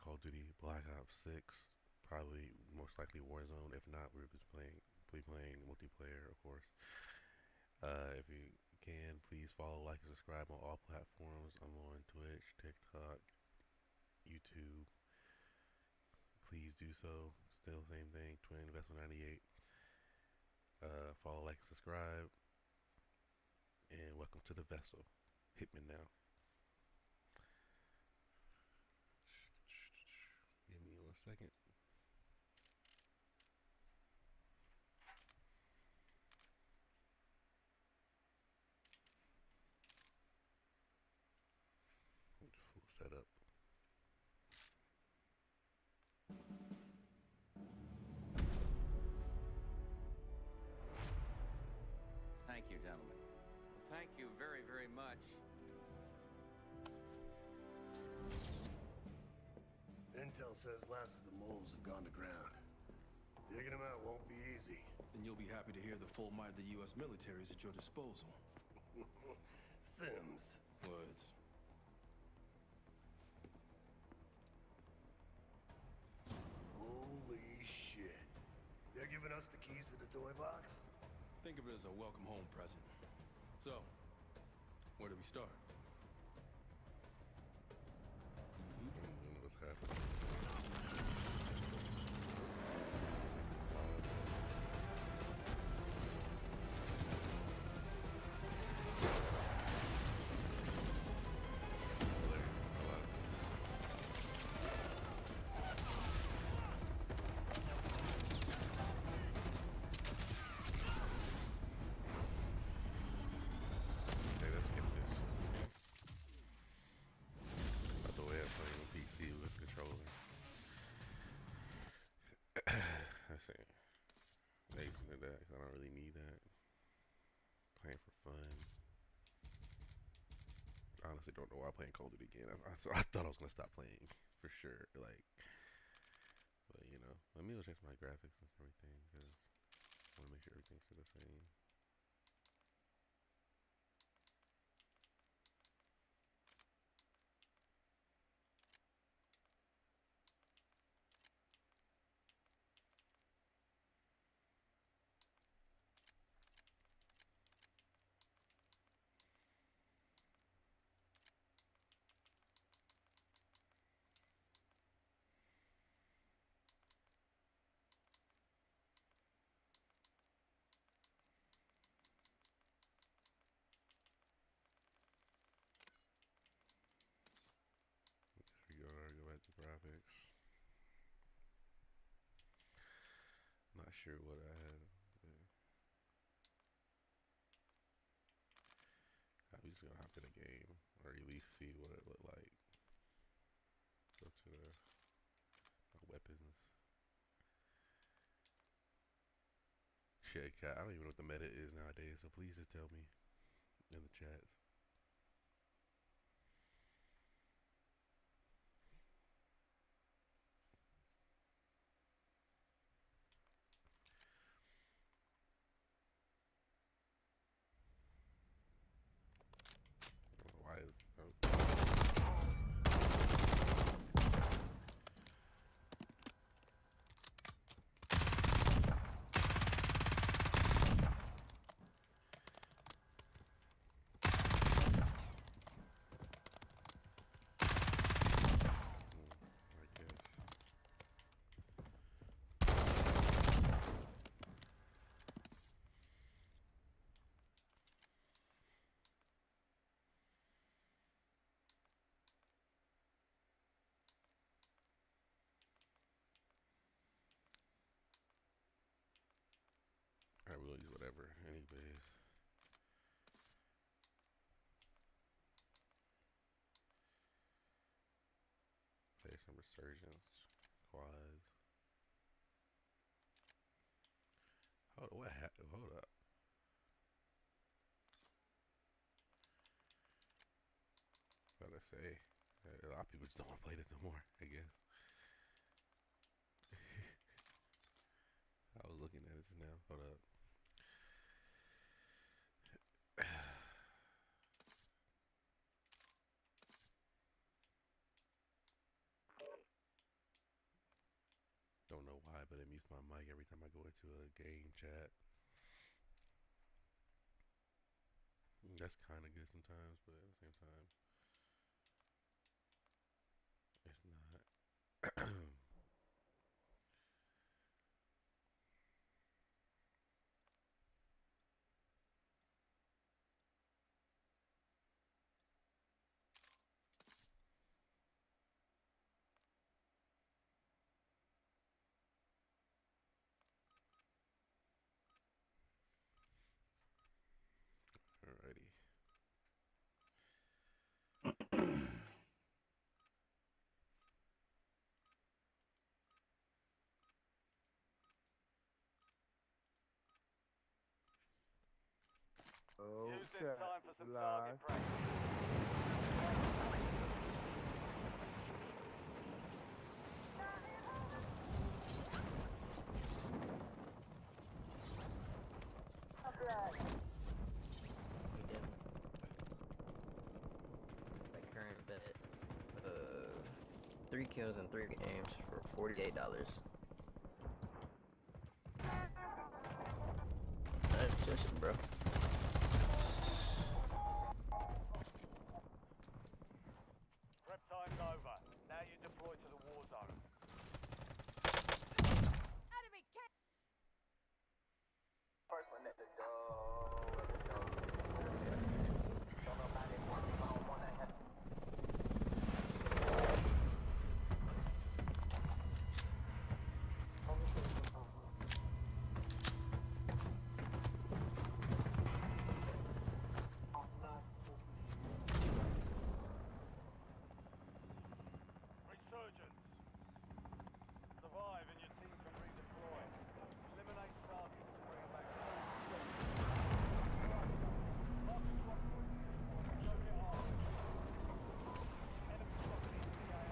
Call of Duty Black Ops 6, probably most likely Warzone. If not, we're just playing multiplayer, of course. If you can, please follow, like, and subscribe on all platforms. I'm on Twitch, TikTok, YouTube. Please do so. Still same thing. Twin Vessel 98. Follow, like, and subscribe. And welcome to the vessel. Hit me now. Give me 1 second. Full setup. Thank you, gentlemen. Well, thank you very, very much. Intel says last of the moles have gone to ground. Digging them out won't be easy. Then you'll be happy to hear the full might of the U.S. military is at your disposal. Sims. Words. Holy shit. They're giving us the keys to the toy box? Think of it as a welcome home present. So, where do we start? I don't know what's happening. Okay, let's skip this. By the way, I'm playing on PC with controller. Let's see. Amazing to that, 'cause I don't really need that. Playing for fun. I honestly don't know why I'm playing Call of Duty again. I thought I was gonna stop playing for sure. Like, but you know, let me go check my graphics and everything because I want to make sure everything's still the same. Go back to graphics. Not sure what I had. I'm just gonna hop in a game, or at least see what it looked like. Go to the weapons. Shit, cat. I don't even know what the meta is nowadays, so please just tell me in the chats. I don't know why. I guess. I will use whatever, anyways. There's some resurgence quads. Hold up. Gotta say, a lot of people just don't want to play this no more, I guess. I was looking at it just now. Hold up. why, but it mutes my mic every time I go into a game chat. That's kind of good sometimes, but at the same time, it's not. Alrighty. Oh, Use this shit. time for some Live. target practice. He did. My current bet, 3 kills in 3 games for $48. That's just bro. Prep time's over. Now you deploy to the war zone. Enemy kill! First one at the door. Don't know about it, one on one. I have Resurgence. Survive and your team can redeploy. Eliminate targets to bring them back. Choke it off. Enemy spotted in PAR.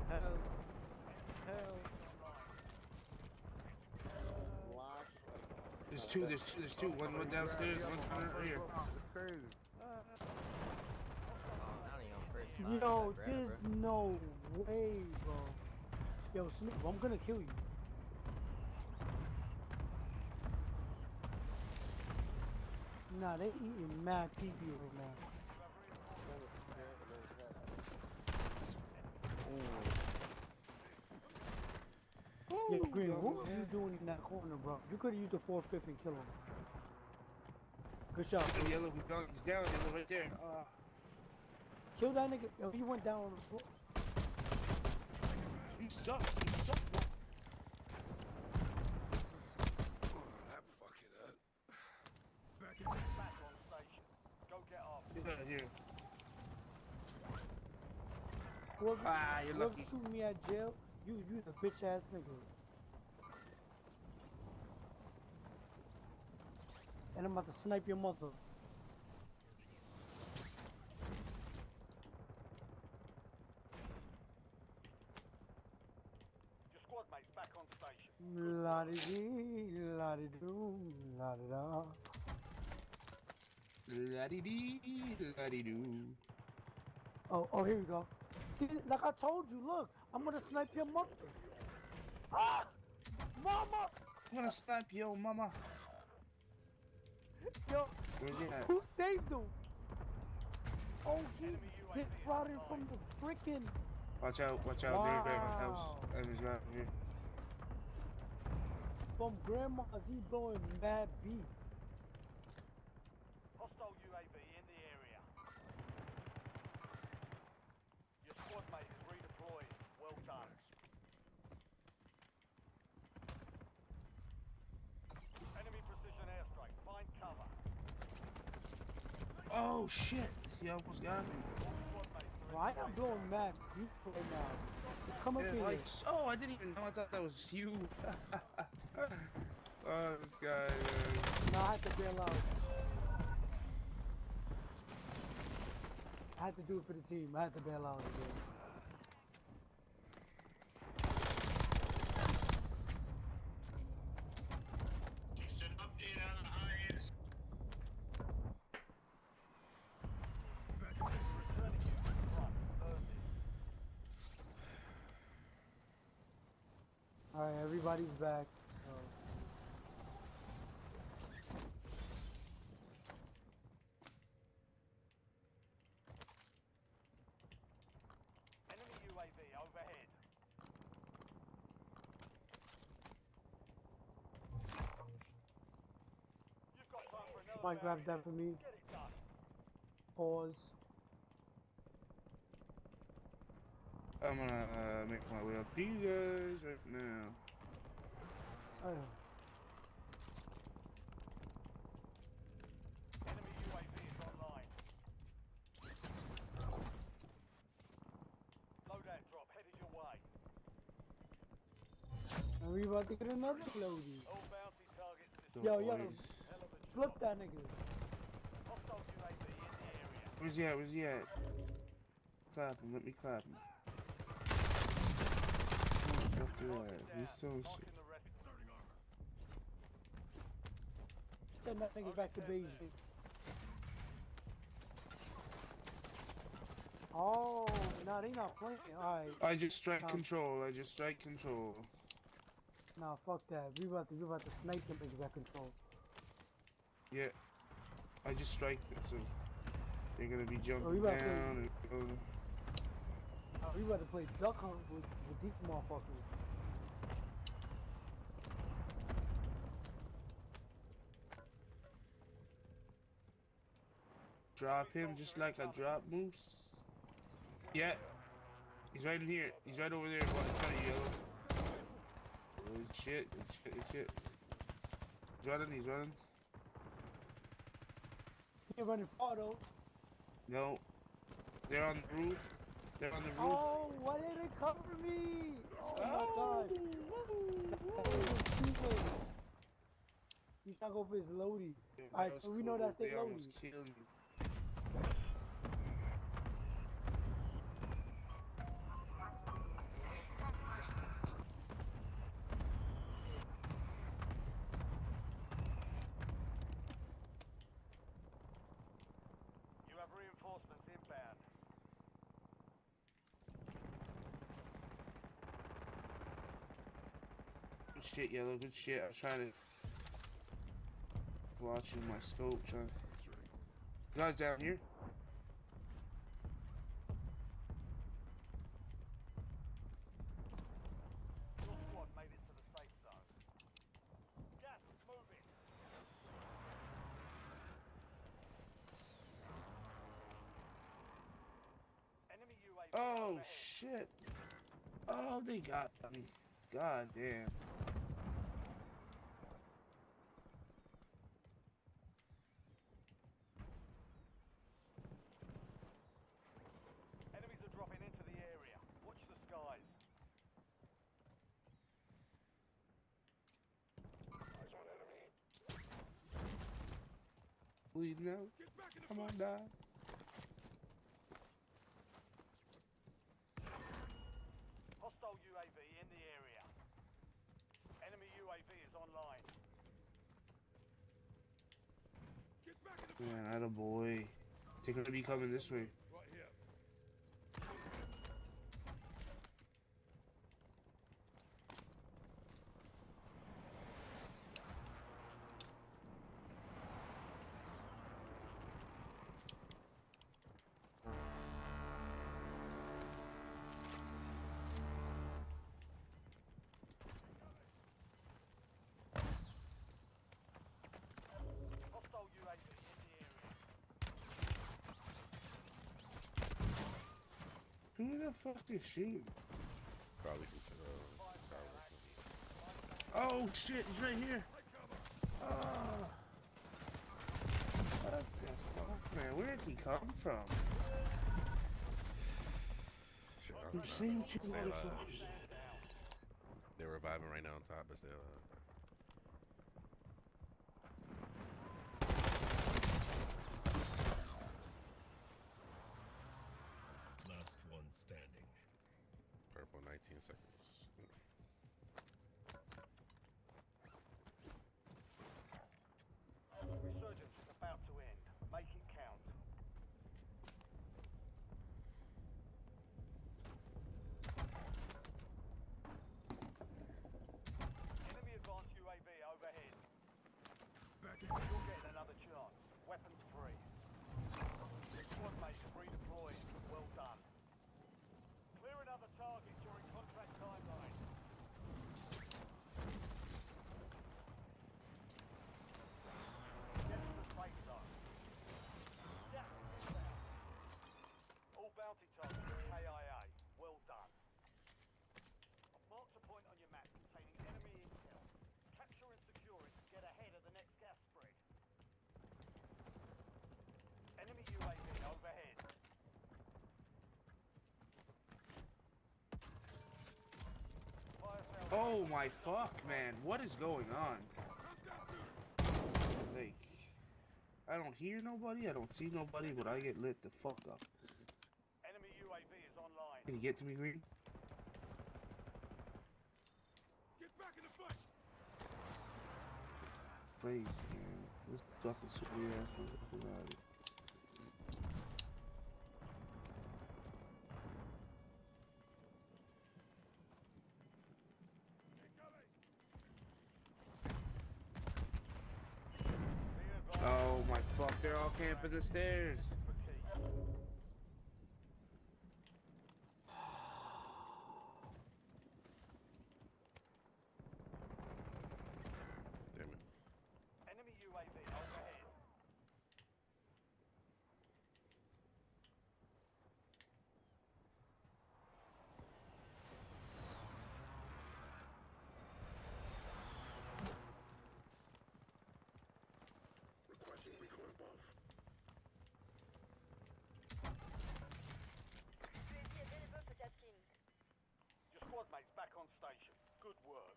Hell. Hell. There's two. One downstairs, one right here. It's crazy. Not even on first spot, Yo, got grabbed, there's bro. no way, bro. Yo, Snoop, I'm gonna kill you. Nah, they eating mad pee right now. Yo, Green, what was you doing in that corner, bro? You could have used the 4-5 and kill him. Good shot, bro. Yellow, he's down, yellow right there. Kill that nigga. Yo, he went down on the floor. He sucks, bro. That fucking up. Back on station. Go get off. He's out here. Whoever, You're whoever lucky. shooting me at jail, you the bitch ass nigga. And I'm about to snipe your mother. Your squad mates back on station. La-di-dee, la-di-doo, la-di-da. La-dee-dee, la-dee-doo. Oh, here we go. See, like I told you, look, I'm gonna snipe your mother. Ah! Mama! I'm gonna snipe yo, mama. Yo, Where's he at? who saved him? Oh, he's Enemy UAV dick is rotted online. from the frickin'. Watch out, they're back in my house. Enemy's right here. From grandma's, he blowing mad beef. Hostile UAV in the area. Your squad mate is redeployed. Well done. Enemy precision airstrike. Find cover. Oh shit, he almost got me. Squad mate Why am blowing mad beef right now? Come up Yeah, here. like, oh, I didn't even know. I thought that was you. Oh, this guy, man. No, I had to bail out. I had to do it for the team. I had to bail out again. Stood up, Alright, everybody's back. Enemy UAV overhead. You've got time for another Might grab bounty. that for me. Get it done. Pause. I'm gonna make my way up to you guys right now. Oh, Enemy UAV is online. Loadout drop headed your way. and we about to get another loadie. All bounty targets So Yo, destroyed. yo, boys. Hell of a flip job. that nigga. Hostile UAV in the area. Where's he at? Where's he at? Clap him. Let me clap him. Oh, fuck Mark that. it He's down. so Marking shit. the rest. Send that nigga back to Beijing. Oh, nah, they not playing. Alright, I just strike Tom. control. I just strike control. nah, fuck that. We about to snipe them niggas at control. Yeah. I just strike them, so they're gonna be we jumping about to- down and going. We about to play duck hunt with these motherfuckers. Drop him just like I drop moose. Yeah. He's right in here. He's right over there in front of you, Yellow. Good shit, good shit, good shit. He's running, he's running. He running far though. No. They're on the roof. They're on the roof. Oh, why did they cover me? Oh my god. He's trying to go for his loadie. Alright, so we know that's they their almost loadie. killed me. You have reinforcements inbound. Good shit, Yellow, good shit. I was trying to watching my scope, trying. Guys down here. Your squad made it to the safe zone. Gas is moving. Enemy UAV Oh overhead. shit. Oh, they got me. God damn. Enemies are dropping into the area. Watch the skies. Bleeding out. Come on, die. Hostile UAV in the area. Enemy UAV is online. Man, attaboy. They're gonna be coming this way. Hostile UAV in the area. Who the fuck is shooting? Probably from Oh shit, he's right here. Oh. What the fuck, man? Where did he come from? shit, I'm seeing you Stay alive. motherfuckers. They're reviving right now on top, but still. Last one standing. Purple, 19 seconds. Resurgence is about to end. Make it count. You're getting another chance. Weapons free. Squad mates redeployed. Well done. Clearing other targets during contract timeline. Get to the safe zone. Gas is inbound. All bounty targets are KIA. Well done. I've marked a point on your map containing enemy intel. Capture and secure it to get ahead of the next gas spread. Enemy UAV overhead. Fire sale. Oh my fuck, man. What is going on? Like, I don't hear nobody, I don't see nobody, but I get lit the fuck up. Enemy UAV is online. Can you get to me, Green? Get back in the fight! Please, man. This fucking sweaty ass motherfucker out of it. Oh my fuck, they're all camping the stairs. Damn it. Enemy UAV overhead. Requesting recon above. Your squad mates back on station. Good work.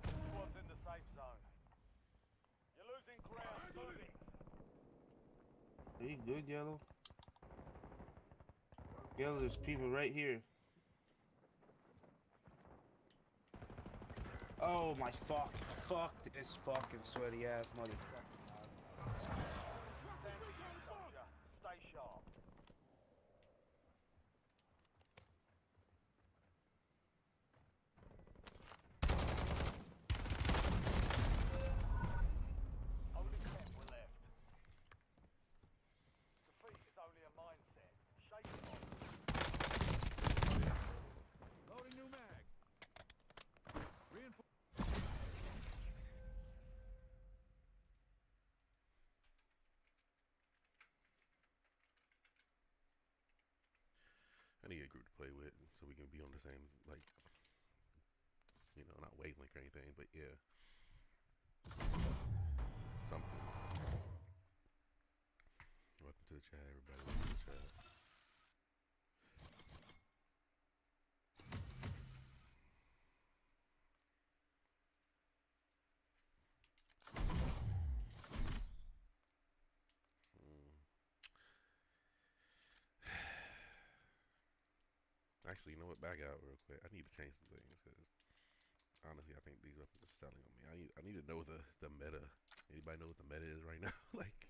Squad's in the safe zone. You're losing ground. Moving. Are you good, Yellow? Yellow, there's people right here. Oh my fuck. Fuck this fucking sweaty ass motherfucker. Stand for you, soldier. Stay sharp. Only 10 were left. Defeat is only a mindset. Shake it off. Loading new mag. Reinforce. I need a group to play with so we can be on the same, like, you know, not wavelength or anything, but yeah. Something. Welcome to the chat, everybody. Welcome to the chat. Actually, you know what? Back out real quick. I need to change some things because honestly, I think these weapons are selling on me. I need to know the meta. Anybody know what the meta is right now? Like,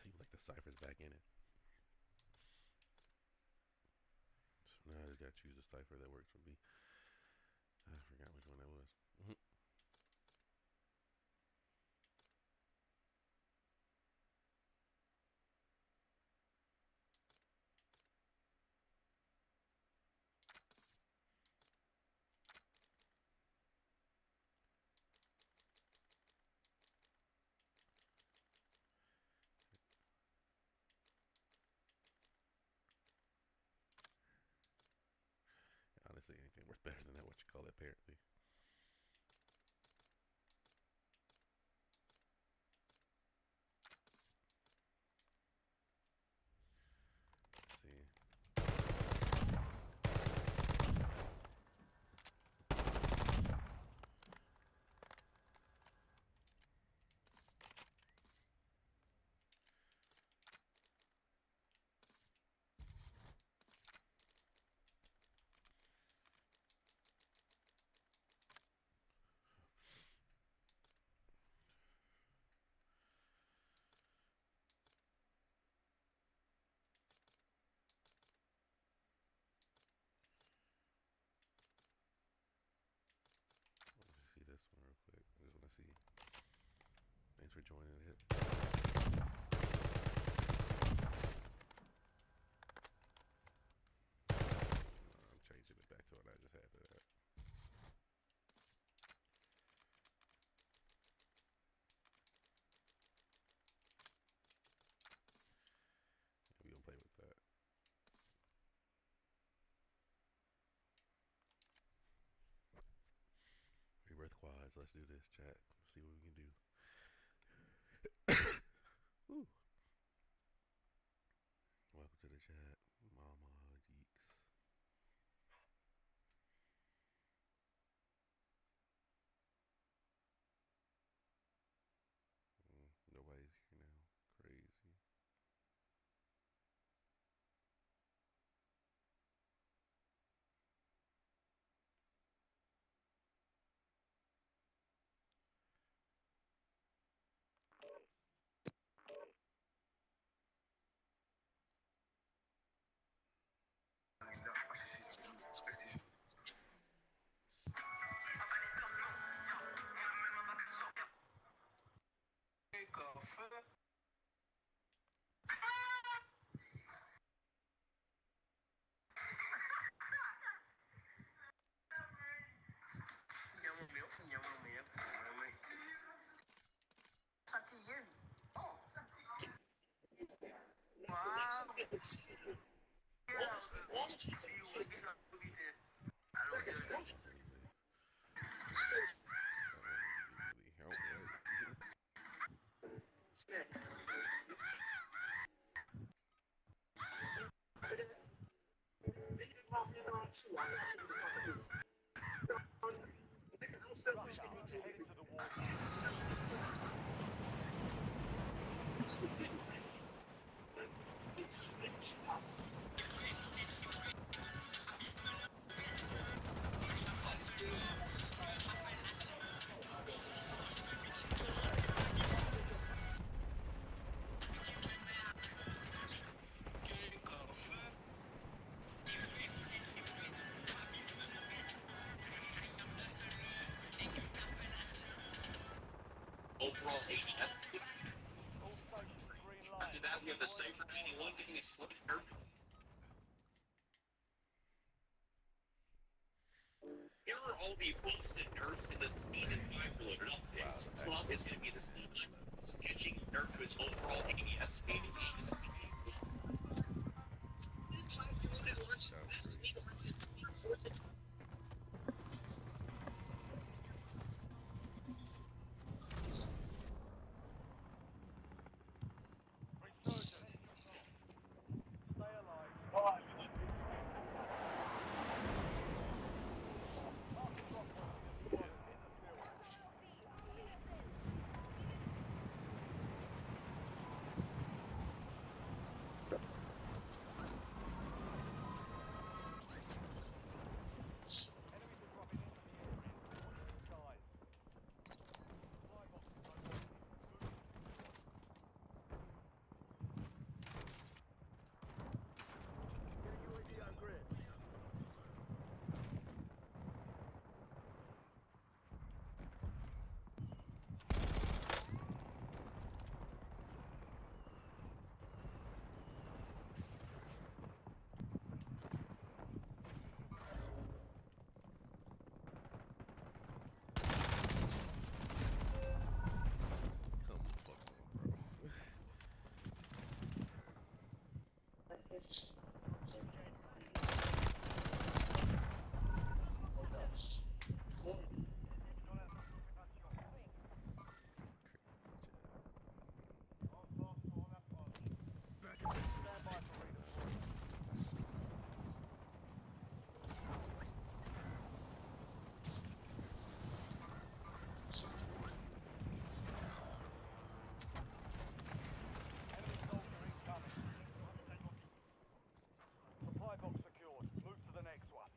seems like the cipher's back in it. So now I just gotta choose a cipher that works for me. I forgot which one that was. Honestly, anything works better than that. What you call it, apparently. Let's see. let's do this, chat. See what we can do. Woo. Welcome to the chat, Mama Geeks. Nobody's here now. Crazy. Russia, heading to the war zone. Overall ADS. All stations green light. After that, we have the Cypher 91 getting its foot nerfed. Here are all the boosted nerfs in the Season 5 related updates. Flop is going to be the Season 9. It's catching nerf to its overall ADS speed and ADS speed. Resurgence. Stay alive. Mark the drop point. Interference. Enemies are dropping into the area. Watch the skies. Supply boxes located. UAV on grid. Come fuck on, bro. Stand by for redeployment. Enemy soldier incoming. Supply box secured. Move to the next one.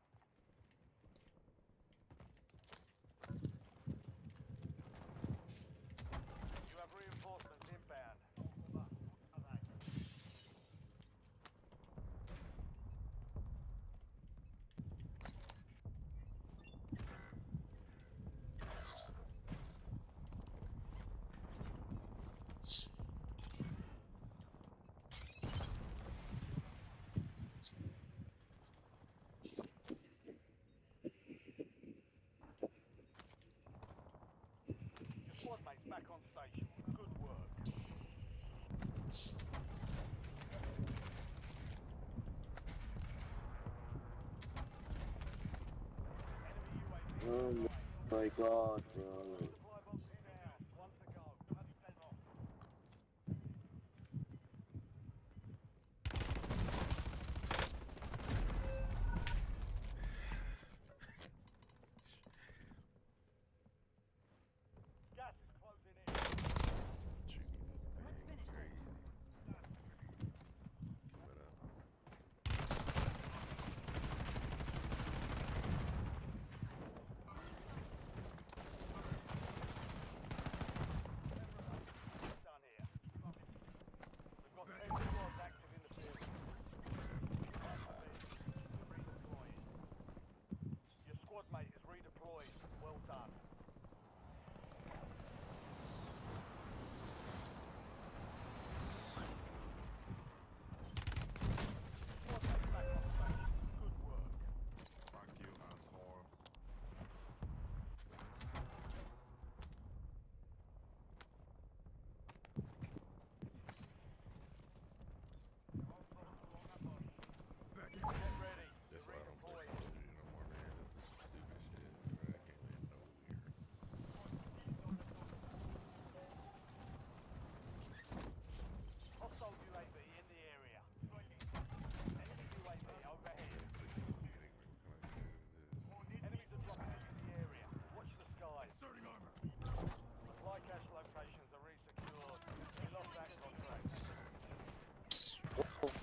You have reinforcements inbound. Your squad mates back on station. Good work. Enemy UAV. Oh my god, bro.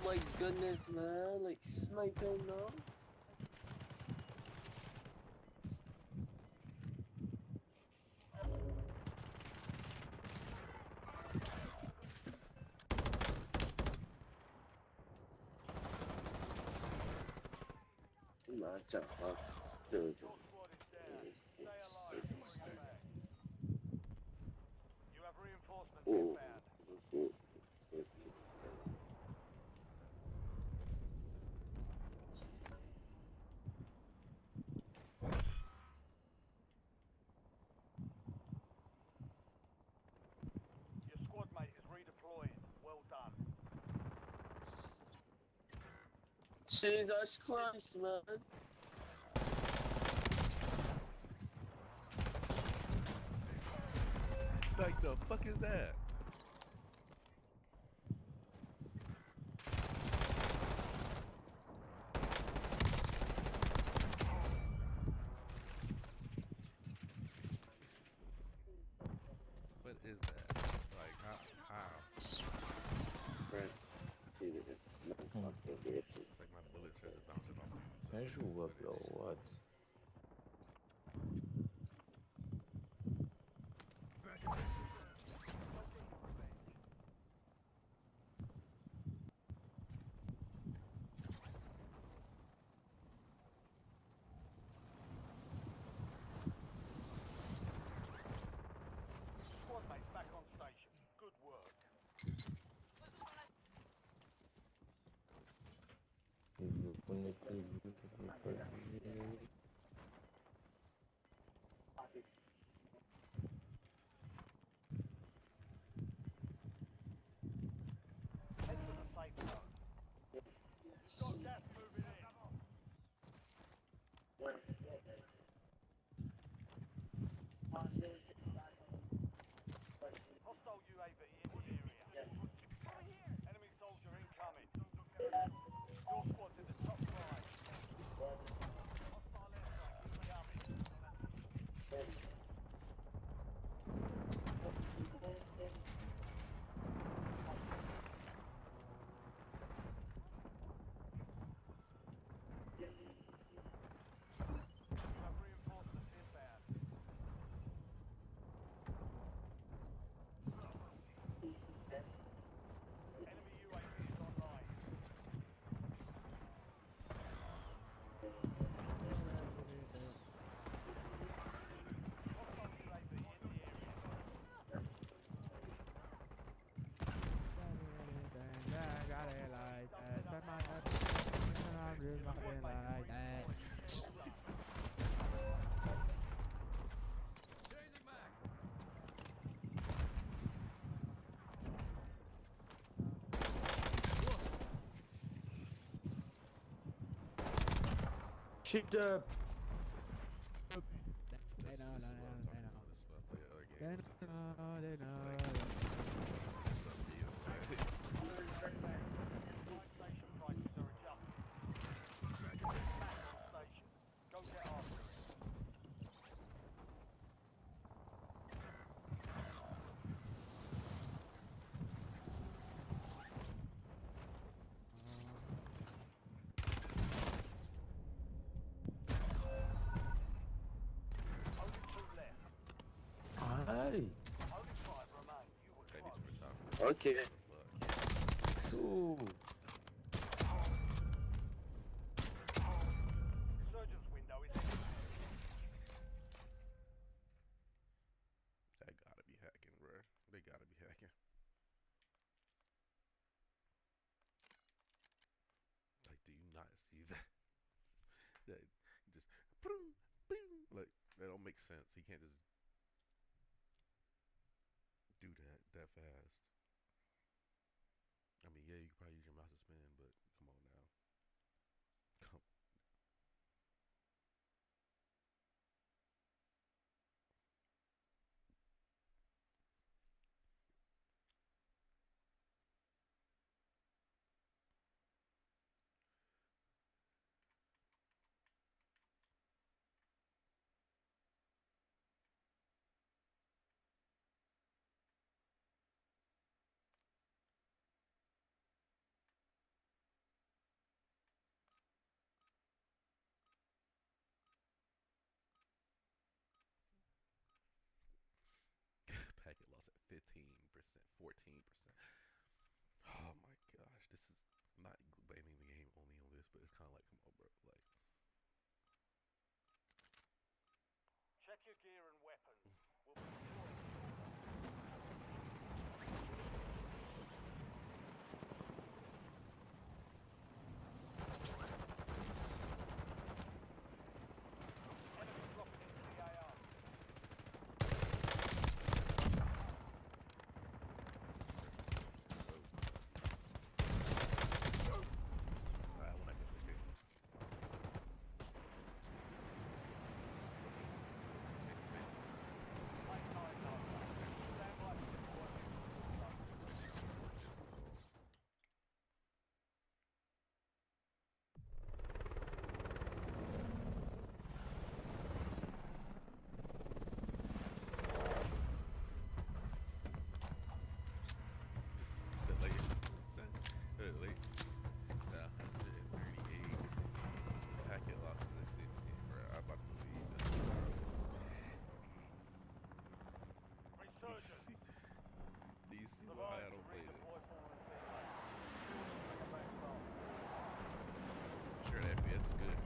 my goodness, man. Like, sniping now. Nah, still Your squad is down. Stay alive. Bring them back. You have reinforcements inbound. Your squad mate is redeployed. Well done. Jesus Christ, man. Like the fuck is that? What is that? Like how? Friend, see this. Motherfucker here too. Like my bullets are just bouncing off dudes. Quem julga, bro? What? Squad mates back on station. Good work. Head to the safe zone. You've got gas moving in. Hostile UAV in the area. Enemy soldier incoming. Your squad's in the top five. Hostile airstrike incoming. You have reinforcements inbound. Enemy UAV is online. Hostile UAV in the area. Shit up! They know. Fire station prices are adjusted. Back on station. Go get after it. Only two left. Ay! Only five remain. You were Maybe close. switch out. Okay. Fuck. Ooh! Surgeon's window is empty. That gotta be hacking, bro. They gotta be hacking. Like, do you not see that? That just boom, boom. Like that don't make sense. He can't just do that fast. I mean, yeah, you could probably use your mouse to spin, but come on now. Come. Prep your gear and weapons. We'll be destroying. Enemy dropping into the AR. Alright, when I get this game. Late night now. Stand by for deployment. The latest, the late, 138 packet losses at 60, bro. I'm about to leave. Resurgence. Do you see why I Survive to don't play this? redeploy fallen teammates. Bring them back home. Sure, the FPS is good,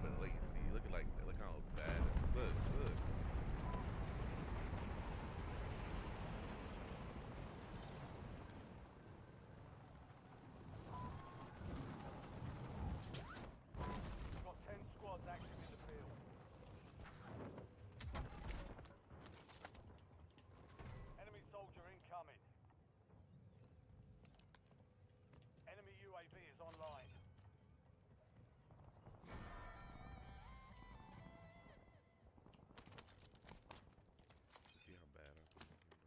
but the latency, look how bad. Look. We've got 10 squads active in the field. Enemy soldier incoming. Enemy UAV is online. See how bad I'm playing, bro.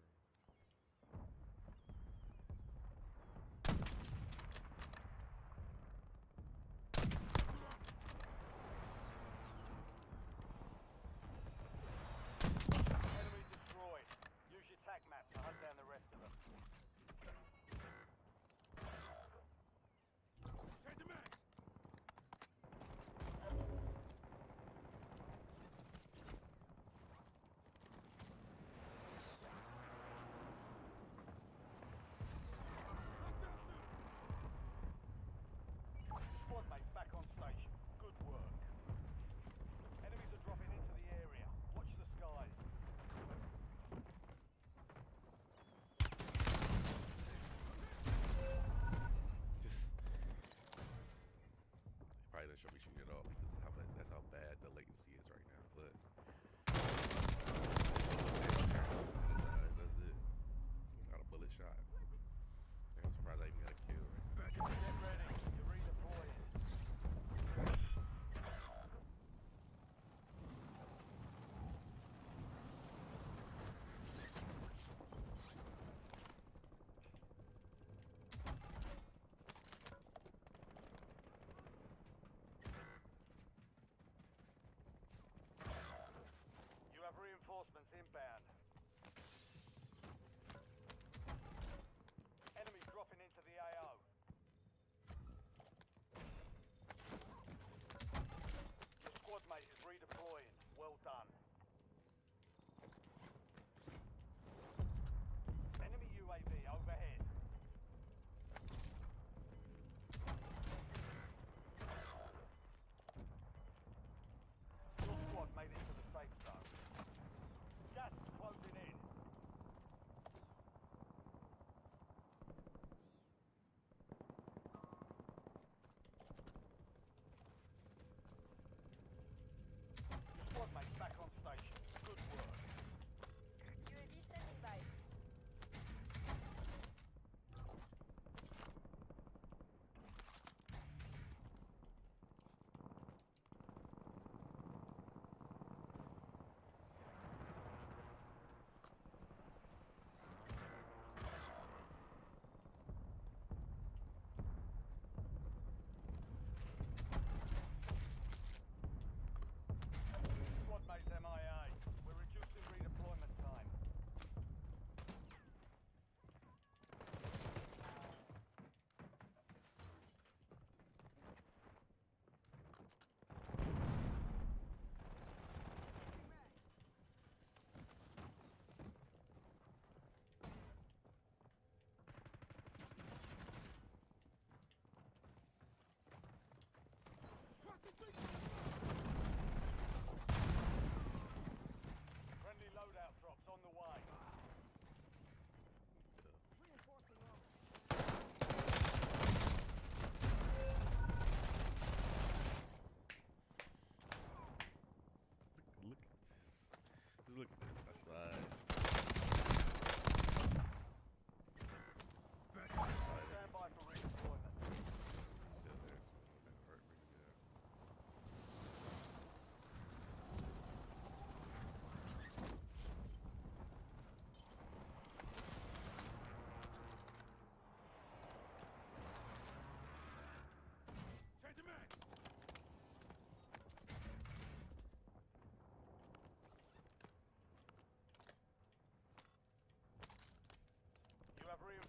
Enemy destroyed. Use your tac map to hunt down the rest of them. Take the max! Squad mates back on station. Good work. Enemies are dropping into the area. Watch the skies. Just probably doesn't show me shooting at all because that's how bad the latency is right now. But that's it. Not a bullet shot. I'm surprised I even got a kill. Right? Get ready. You're redeploying. You have reinforcements inbound. Enemy dropping into the AR.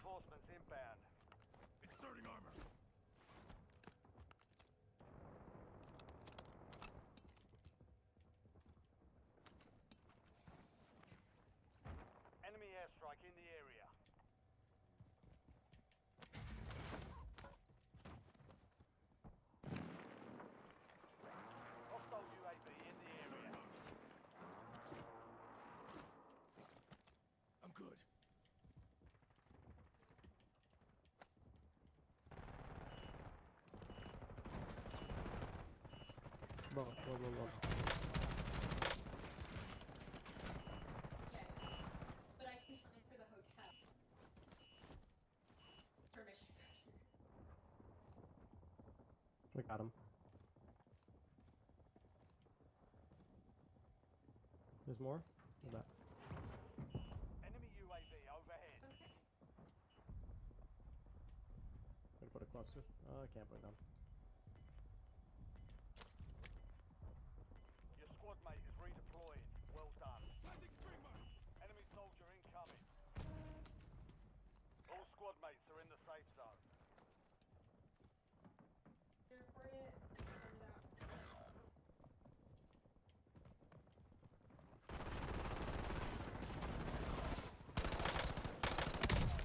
Reinforcements inbound. Exerting armor. Enemy airstrike in the area. Hostile UAV in the area. I'm good. Bro, bro, bro, bro. But I can sign for the hotel. Permission. We got him. There's more? What that? Enemy UAV overhead. Okay. Gotta put a cluster. Oh, I can't put it down. Your squad mate is redeploying. Well done. Enemy soldier incoming. All squad mates are in the safe zone. Report it. Send it out.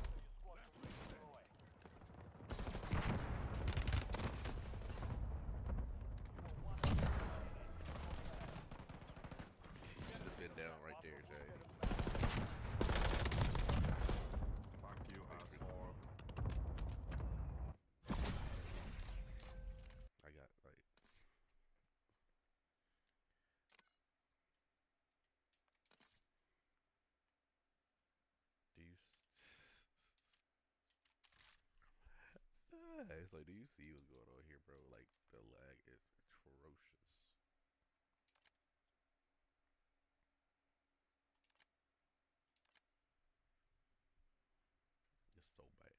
Your squad can redeploy. You should have been down right there, Jay. Fuck you, asshole. I got like. Do you? It's like, do you see what's going on here, bro? Like the lag is atrocious. It's so bad.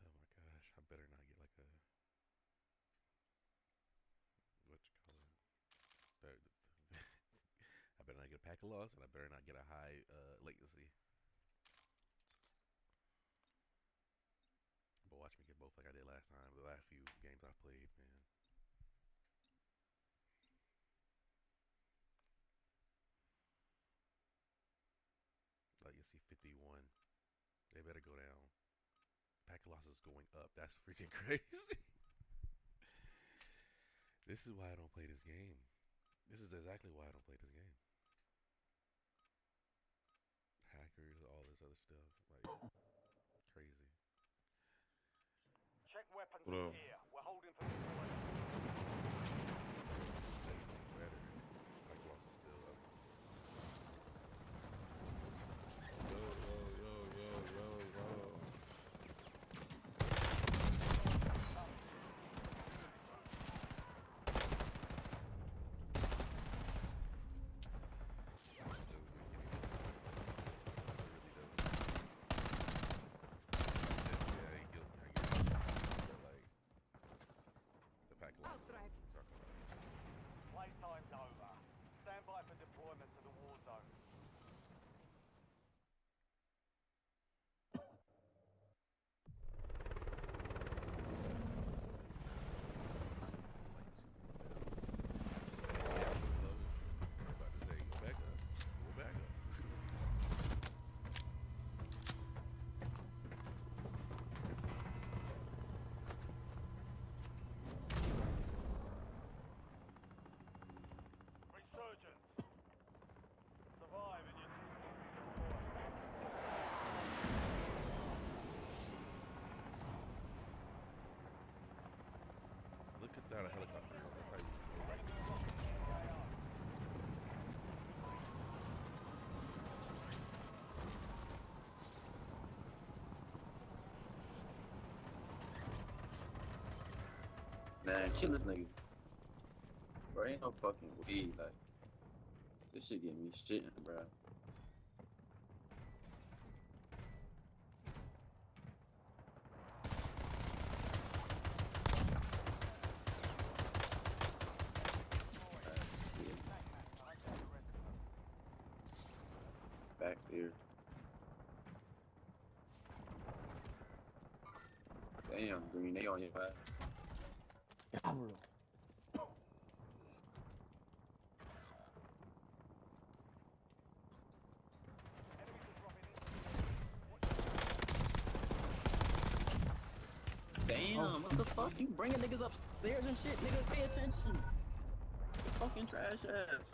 Oh my gosh, I better not get like a what you call it. I better not get a pack of loss, and I better not get a high latency. But watch me get both like I did last time. The last few games I played, man. Like you see 51. They better go down. Pack of losses going up. That's freaking crazy. This is why I don't play this game. This is exactly why I don't play this game. Hackers, all this other stuff. Like, crazy. Check weapons What up? here. We're holding for deployment. Latency better. Pack of losses still up. Yo, yo, yo, yo, yo, yo. Man, kill this nigga. Bro, ain't no fucking way. Like, this shit get me shitting, bro. Back there. Damn, Green, they on your back. Diablo. Damn, what the fuck? You bringing niggas upstairs and shit, nigga? Pay attention. You fucking trash ass.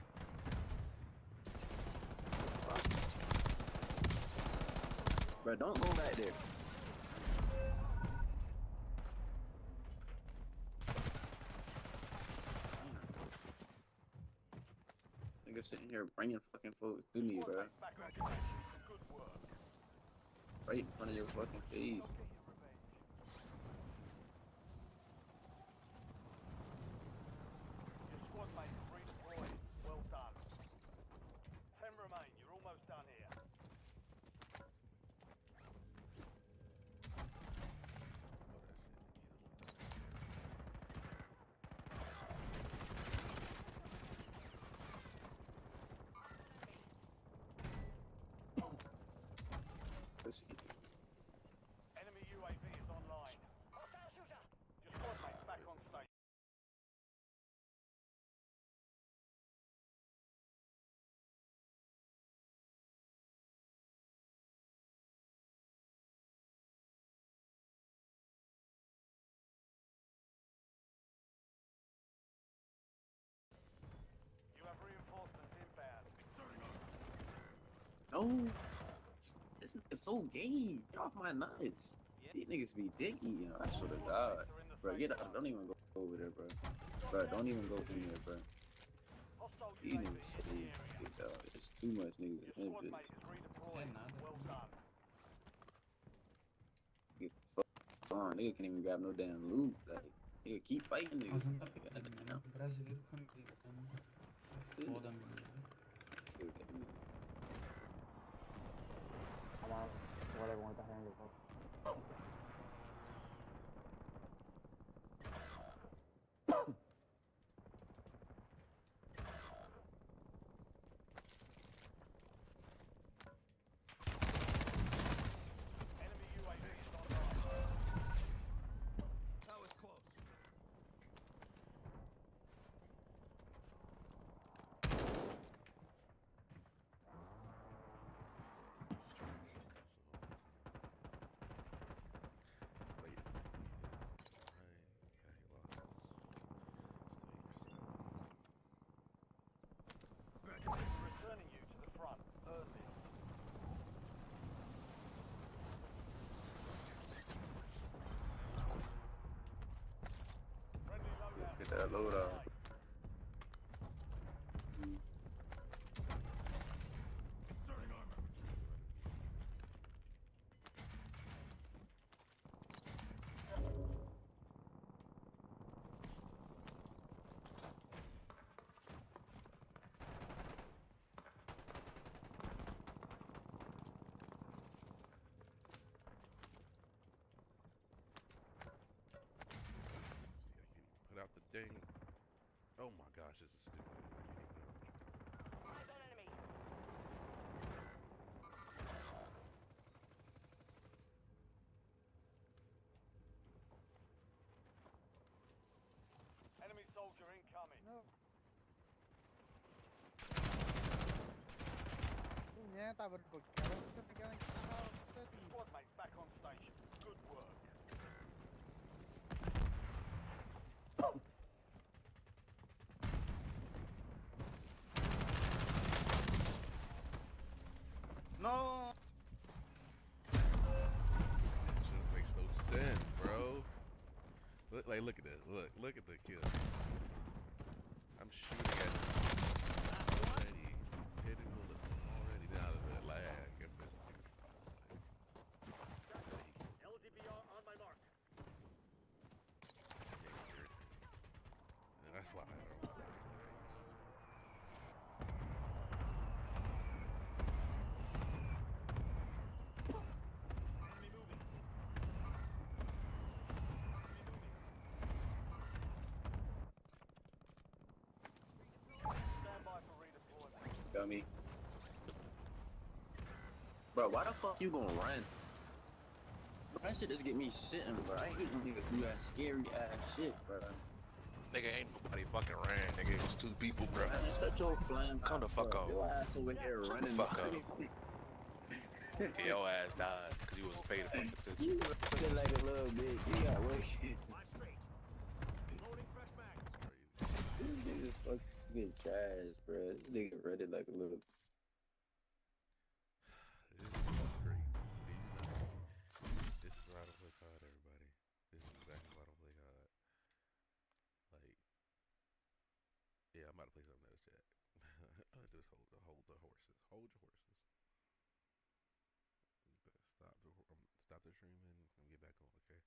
Bro, don't go back there. Nigga sitting here bringing fucking folks to me, bro. Right in front of your fucking face. Enemy UAV is online. Your squad mates back on station. You have reinforcements inbound. No. This nigga's so gay. Get off my nuts. These niggas be dick eating. I swear to God. Bro, get out. Don't even go over there, bro. Bro, don't even go in there, bro. These niggas say, it's too much niggas in this bitch. Get the fuck on. Nigga can't even grab no damn loot. Like, nigga keep fighting niggas. Brasileiro campeão. Foda, mano. Whatever, one the hand yourself. Returning you to the front. Earn this. Friendly loadout. Get that load out. Put out the dang. Oh my gosh, this is stupid. I can't even. Enemy soldier incoming. No. Squad mates back on station. Good work. No. This just makes no sense, bro. Look, like, look at this. Look at the kill. I'm shooting at it already. Hitting bullets already. Now the lag. If this LDBR on my mark. Feel me? Bro, why the fuck you gonna run? Bro, that shit just get me shitting, bro. I hate when niggas do that scary ass shit, bro. Nigga, ain't nobody fucking ran, nigga. It was 2 people, bro. Man, shut your flame. Come the fuck off. Your ass over here Come running. the fuck off. Yeah, your ass died because you wasn't paid fucking attention. You running like a little bitch. You got wicked. These niggas fucking trash, bro. This nigga read it like a little. This is great. This is why I don't play COD, everybody. This is exactly why I don't play COD. Like, yeah, I'm about to play something else, chat. Just hold the horses. Hold your horses. Stop the streaming and get back on, okay?